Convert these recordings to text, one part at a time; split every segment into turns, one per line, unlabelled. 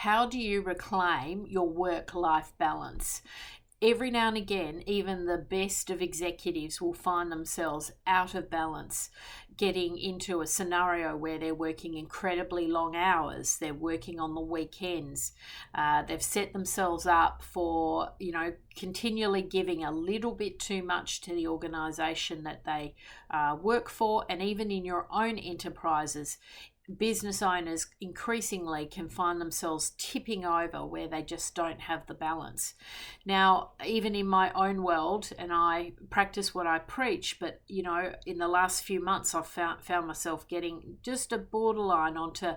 How do you reclaim your work-life balance? Every now and again, even the best of executives will find themselves out of balance, getting into a scenario where they're working incredibly long hours, they're working on the weekends, they've set themselves up for, continually giving a little bit too much to the organization that they work for, and even in your own enterprises business owners increasingly can find themselves tipping over where they just don't have the balance. Now, even in my own world, and I practice what I preach, but in the last few months, I've found myself getting just a borderline onto,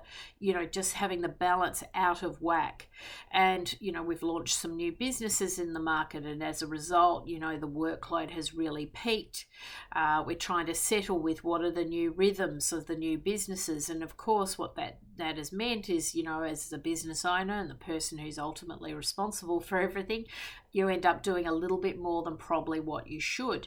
just having the balance out of whack. And, we've launched some new businesses in the market, and as a result, the workload has really peaked. We're trying to settle with what are the new rhythms of the new businesses, and of course what that has meant is, as the business owner and the person who's ultimately responsible for everything, you end up doing a little bit more than probably what you should.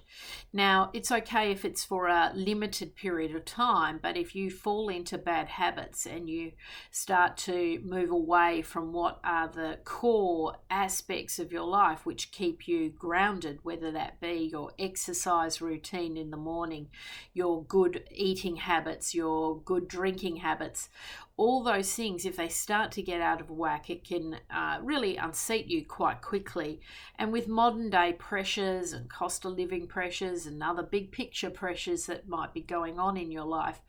Now, it's okay if it's for a limited period of time, but if you fall into bad habits and you start to move away from what are the core aspects of your life which keep you grounded, whether that be your exercise routine in the morning, your good eating habits, your good drinking habits, all those things, if they start to get out of whack, it can really unseat you quite quickly. And with modern day pressures and cost of living pressures and other big picture pressures that might be going on in your life,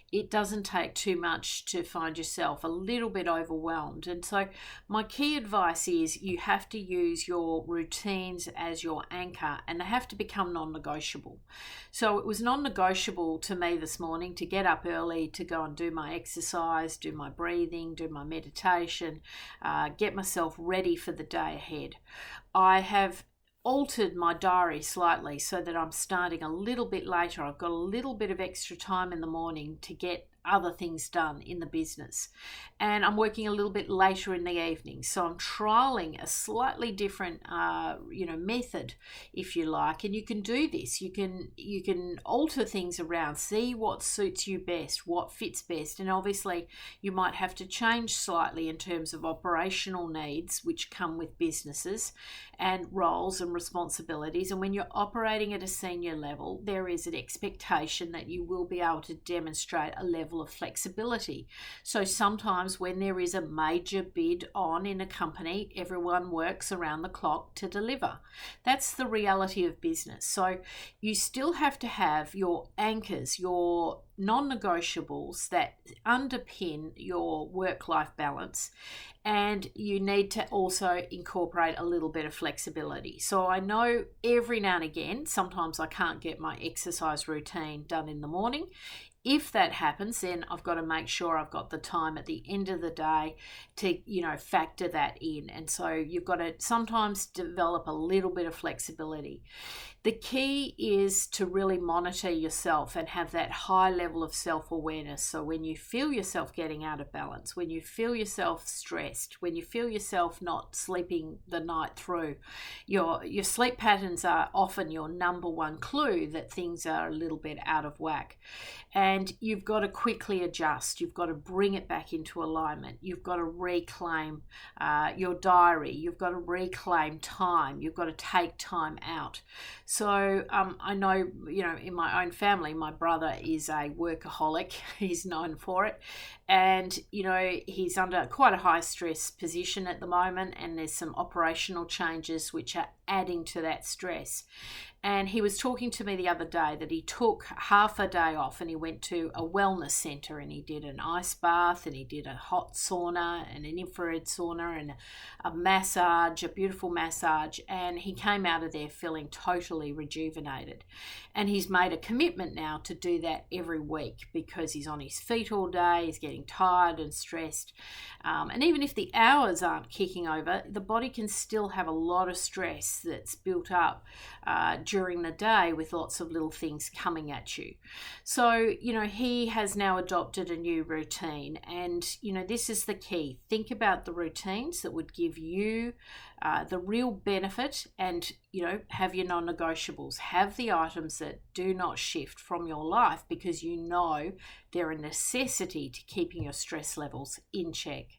it doesn't take too much to find yourself a little bit overwhelmed. And so my key advice is you have to use your routines as your anchor, and they have to become non-negotiable. So it was non-negotiable to me this morning to get up early, to go and do my exercise, do my breathing, do my meditation, get myself ready for the day ahead. I have altered my diary slightly so that I'm starting a little bit later. I've got a little bit of extra time in the morning to get other things done in the business, and I'm working a little bit later in the evening, so I'm trialing a slightly different method, if you like. And you can do this, you can alter things around, see what suits you best, what fits best. And obviously you might have to change slightly in terms of operational needs which come with businesses and roles and responsibilities. And when you're operating at a senior level, there is an expectation that you will be able to demonstrate a level of flexibility. So sometimes when there is a major bid on in a company, everyone works around the clock to deliver. That's the reality of business. So you still have to have your anchors, your non-negotiables that underpin your work-life balance, and you need to also incorporate a little bit of flexibility. So I know every now and again, sometimes I can't get my exercise routine done in the morning. If that happens, then I've got to make sure I've got the time at the end of the day to, factor that in. And so you've got to sometimes develop a little bit of flexibility. The key is to really monitor yourself and have that high level of self-awareness. So when you feel yourself getting out of balance, when you feel yourself stressed, when you feel yourself not sleeping the night through, your sleep patterns are often your number one clue that things are a little bit out of whack. And you've got to quickly adjust. You've got to bring it back into alignment. You've got to reclaim your diary. You've got to reclaim time. You've got to take time out. So I know, in my own family, my brother is a workaholic. He's known for it. And, he's under quite a high stress position at the moment. And there's some operational changes which are adding to that stress. And he was talking to me the other day that he took half a day off and he went to a wellness centre, and he did an ice bath, and he did a hot sauna and an infrared sauna and a massage, a beautiful massage. And he came out of there feeling totally rejuvenated. And he's made a commitment now to do that every week because he's on his feet all day, he's getting tired and stressed. And even if the hours aren't kicking over, the body can still have a lot of stress that's built up during the day with lots of little things coming at you. So, he has now adopted a new routine, and, this is the key. Think about the routines that would give you the real benefit, and, have your non-negotiables, have the items that do not shift from your life because they're a necessity to keeping your stress levels in check.